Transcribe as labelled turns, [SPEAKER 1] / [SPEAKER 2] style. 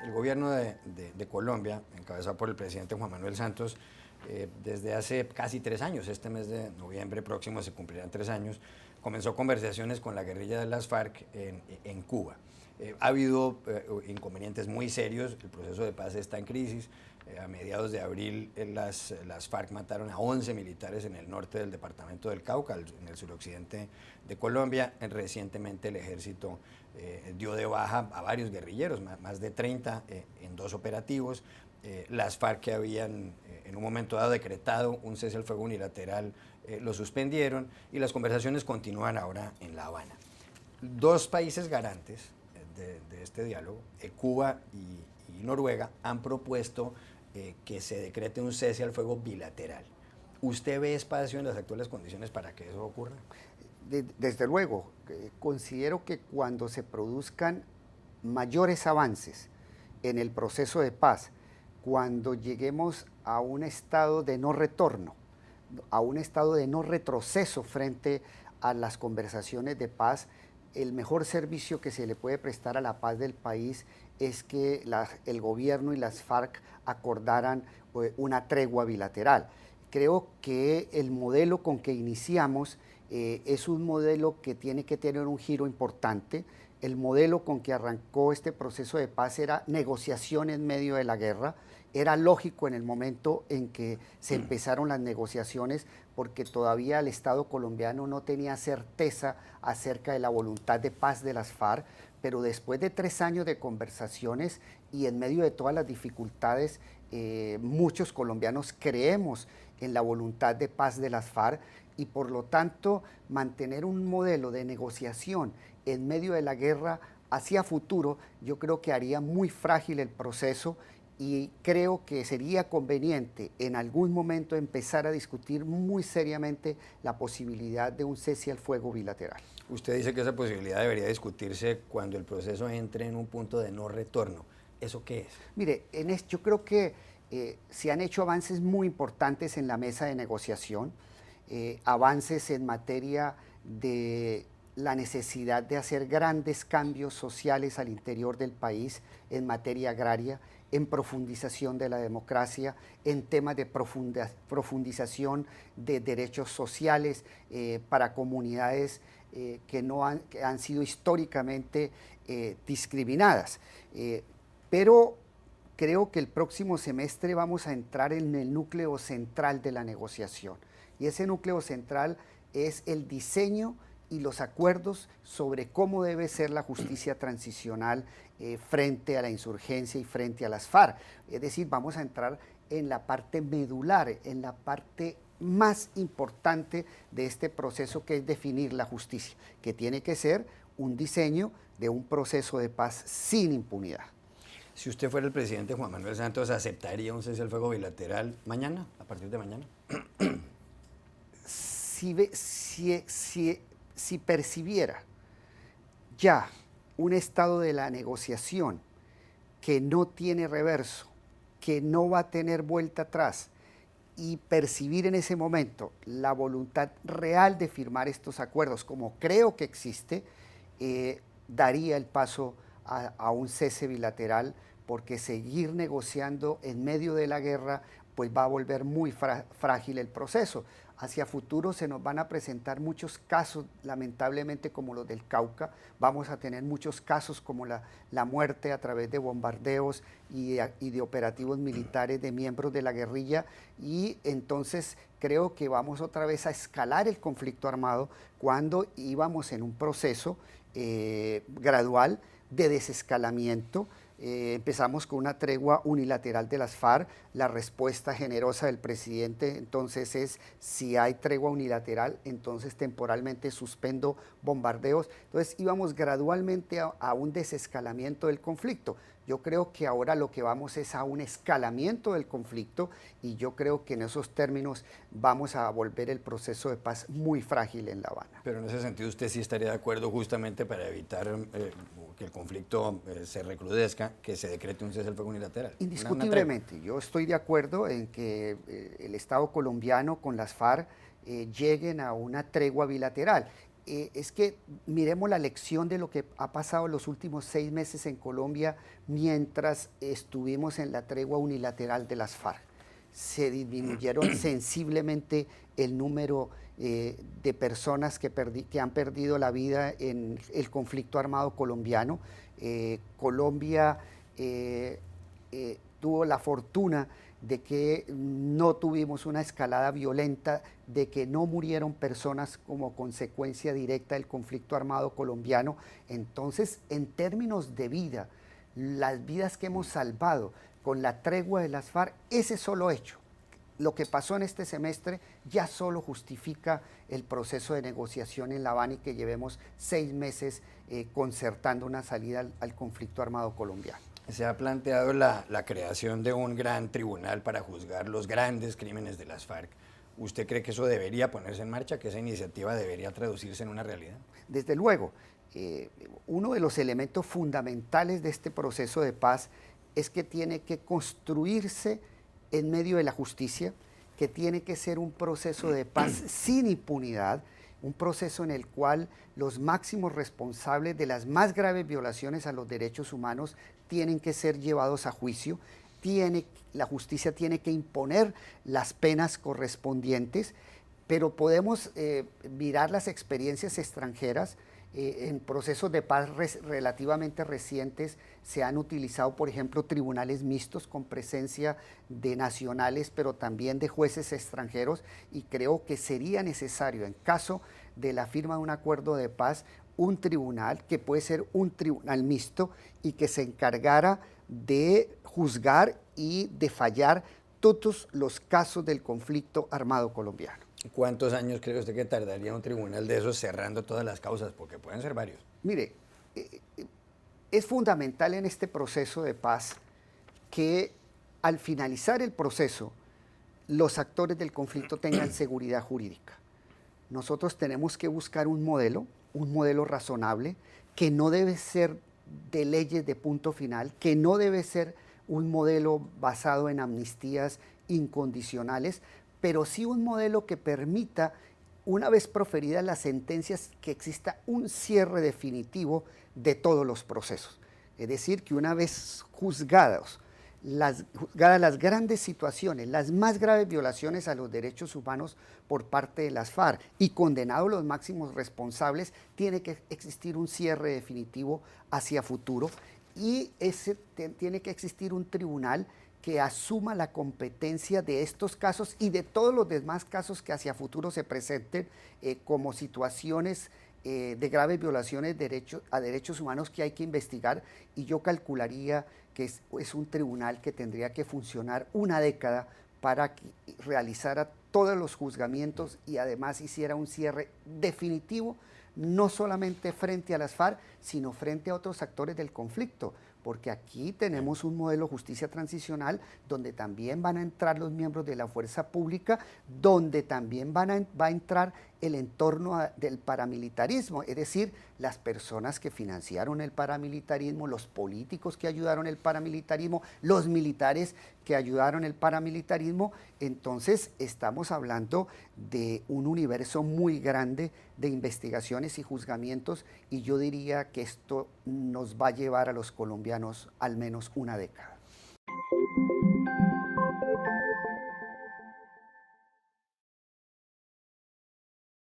[SPEAKER 1] El gobierno de Colombia, encabezado por el presidente Juan Manuel Santos, desde hace casi 3 años, este mes de noviembre próximo se cumplirán 3 años, comenzó conversaciones con la guerrilla de las FARC en Cuba. Ha habido inconvenientes muy serios, el proceso de paz está en crisis. A mediados de abril las FARC mataron a 11 militares en el norte del departamento del Cauca, en el suroccidente de Colombia. Recientemente el ejército dio de baja a varios guerrilleros, más de 30 en 2 operativos. Las FARC, que habían en un momento dado decretado un cese al fuego unilateral, lo suspendieron, y las conversaciones continúan ahora en La Habana. 2 países garantes de este diálogo, Cuba y Noruega, han propuesto que se decrete un cese al fuego bilateral. ¿Usted ve espacio en las actuales condiciones para que eso ocurra?
[SPEAKER 2] Desde luego, considero que cuando se produzcan mayores avances en el proceso de paz, cuando lleguemos a un estado de no retorno, a un estado de no retroceso frente a las conversaciones de paz, el mejor servicio que se le puede prestar a la paz del país es que el gobierno y las FARC acordaran una tregua bilateral. Creo que el modelo con que iniciamos es un modelo que tiene que tener un giro importante. El modelo con que arrancó este proceso de paz era negociación en medio de la guerra. Era lógico en el momento en que se empezaron las negociaciones, porque todavía el Estado colombiano no tenía certeza acerca de la voluntad de paz de las FARC, pero después de 3 años de conversaciones y en medio de todas las dificultades, muchos colombianos creemos en la voluntad de paz de las FARC, y por lo tanto mantener un modelo de negociación en medio de la guerra hacia futuro, yo creo que haría muy frágil el proceso, y creo que sería conveniente en algún momento empezar a discutir muy seriamente la posibilidad de un cese al fuego bilateral.
[SPEAKER 1] Usted dice que esa posibilidad debería discutirse cuando el proceso entre en un punto de no retorno. ¿Eso qué es?
[SPEAKER 2] Mire, yo creo que se han hecho avances muy importantes en la mesa de negociación, avances en materia de la necesidad de hacer grandes cambios sociales al interior del país en materia agraria, en profundización de la democracia, en temas de profundización de derechos sociales para comunidades que han sido históricamente discriminadas. Pero creo que el próximo semestre vamos a entrar en el núcleo central de la negociación, y ese núcleo central es el diseño y los acuerdos sobre cómo debe ser la justicia transicional frente a la insurgencia y frente a las FARC. Es decir, vamos a entrar en la parte medular, en la parte más importante de este proceso, que es definir la justicia, que tiene que ser un diseño de un proceso de paz sin impunidad.
[SPEAKER 1] Si usted fuera el presidente Juan Manuel Santos, ¿aceptaría un cese al fuego bilateral mañana, a partir de mañana?
[SPEAKER 2] Si percibiera ya un estado de la negociación que no tiene reverso, que no va a tener vuelta atrás, y percibir en ese momento la voluntad real de firmar estos acuerdos, como creo que existe, daría el paso a un cese bilateral, porque seguir negociando en medio de la guerra pues va a volver muy frágil el proceso. Hacia futuro se nos van a presentar muchos casos, lamentablemente, como los del Cauca. Vamos a tener muchos casos como la muerte a través de bombardeos y de operativos militares de miembros de la guerrilla, y entonces creo que vamos otra vez a escalar el conflicto armado cuando íbamos en un proceso gradual de desescalamiento. Empezamos con una tregua unilateral de las FARC. La respuesta generosa del presidente entonces es: si hay tregua unilateral, entonces temporalmente suspendo bombardeos. Entonces íbamos gradualmente a un desescalamiento del conflicto. Yo creo que ahora lo que vamos es a un escalamiento del conflicto, y yo creo que en esos términos vamos a volver el proceso de paz muy frágil en La Habana.
[SPEAKER 1] Pero en ese sentido usted sí estaría de acuerdo, justamente para evitar que el conflicto se recrudezca, que se decrete un cese al fuego unilateral.
[SPEAKER 2] Indiscutiblemente, yo estoy de acuerdo en que el Estado colombiano con las FARC lleguen a una tregua bilateral, es que miremos la lección de lo que ha pasado los últimos 6 meses en Colombia mientras estuvimos en la tregua unilateral de las FARC. Se disminuyeron sensiblemente el número de personas que han perdido la vida en el conflicto armado colombiano. Colombia tuvo la fortuna de que no tuvimos una escalada violenta, de que no murieron personas como consecuencia directa del conflicto armado colombiano. Entonces, en términos de vida, las vidas que hemos salvado con la tregua de las FARC, ese solo hecho, lo que pasó en este semestre, ya solo justifica el proceso de negociación en La Habana y que llevemos 6 meses concertando una salida al conflicto armado colombiano.
[SPEAKER 1] Se ha planteado la creación de un gran tribunal para juzgar los grandes crímenes de las FARC. ¿Usted cree que eso debería ponerse en marcha, que esa iniciativa debería traducirse en una realidad?
[SPEAKER 2] Desde luego, uno de los elementos fundamentales de este proceso de paz es que tiene que construirse en medio de la justicia, que tiene que ser un proceso de paz sin impunidad, un proceso en el cual los máximos responsables de las más graves violaciones a los derechos humanos tienen que ser llevados a juicio, la justicia tiene que imponer las penas correspondientes, pero podemos mirar las experiencias extranjeras. En procesos de paz relativamente recientes se han utilizado, por ejemplo, tribunales mixtos con presencia de nacionales, pero también de jueces extranjeros, y creo que sería necesario, en caso de la firma de un acuerdo de paz, un tribunal que puede ser un tribunal mixto y que se encargara de juzgar y de fallar todos los casos del conflicto armado colombiano.
[SPEAKER 1] ¿Cuántos años cree usted que tardaría un tribunal de esos cerrando todas las causas? Porque pueden ser varios.
[SPEAKER 2] Mire, es fundamental en este proceso de paz que al finalizar el proceso, los actores del conflicto tengan seguridad jurídica. Nosotros tenemos que buscar un modelo razonable, que no debe ser de leyes de punto final, que no debe ser un modelo basado en amnistías incondicionales, pero sí un modelo que permita, una vez proferidas las sentencias, que exista un cierre definitivo de todos los procesos. Es decir, que una vez juzgadas las grandes situaciones, las más graves violaciones a los derechos humanos por parte de las FARC y condenados los máximos responsables, tiene que existir un cierre definitivo hacia futuro y tiene que existir un tribunal que asuma la competencia de estos casos y de todos los demás casos que hacia futuro se presenten como situaciones de graves violaciones a derechos humanos que hay que investigar, y yo calcularía que es un tribunal que tendría que funcionar una década para que realizara todos los juzgamientos y además hiciera un cierre definitivo, no solamente frente a las FARC, sino frente a otros actores del conflicto, porque aquí tenemos un modelo de justicia transicional donde también van a entrar los miembros de la fuerza pública, donde también va a entrar el entorno del paramilitarismo, es decir, las personas que financiaron el paramilitarismo, los políticos que ayudaron el paramilitarismo, los militares que ayudaron el paramilitarismo. Entonces estamos hablando de un universo muy grande de investigaciones y juzgamientos, y yo diría que esto nos va a llevar a los colombianos al menos una década.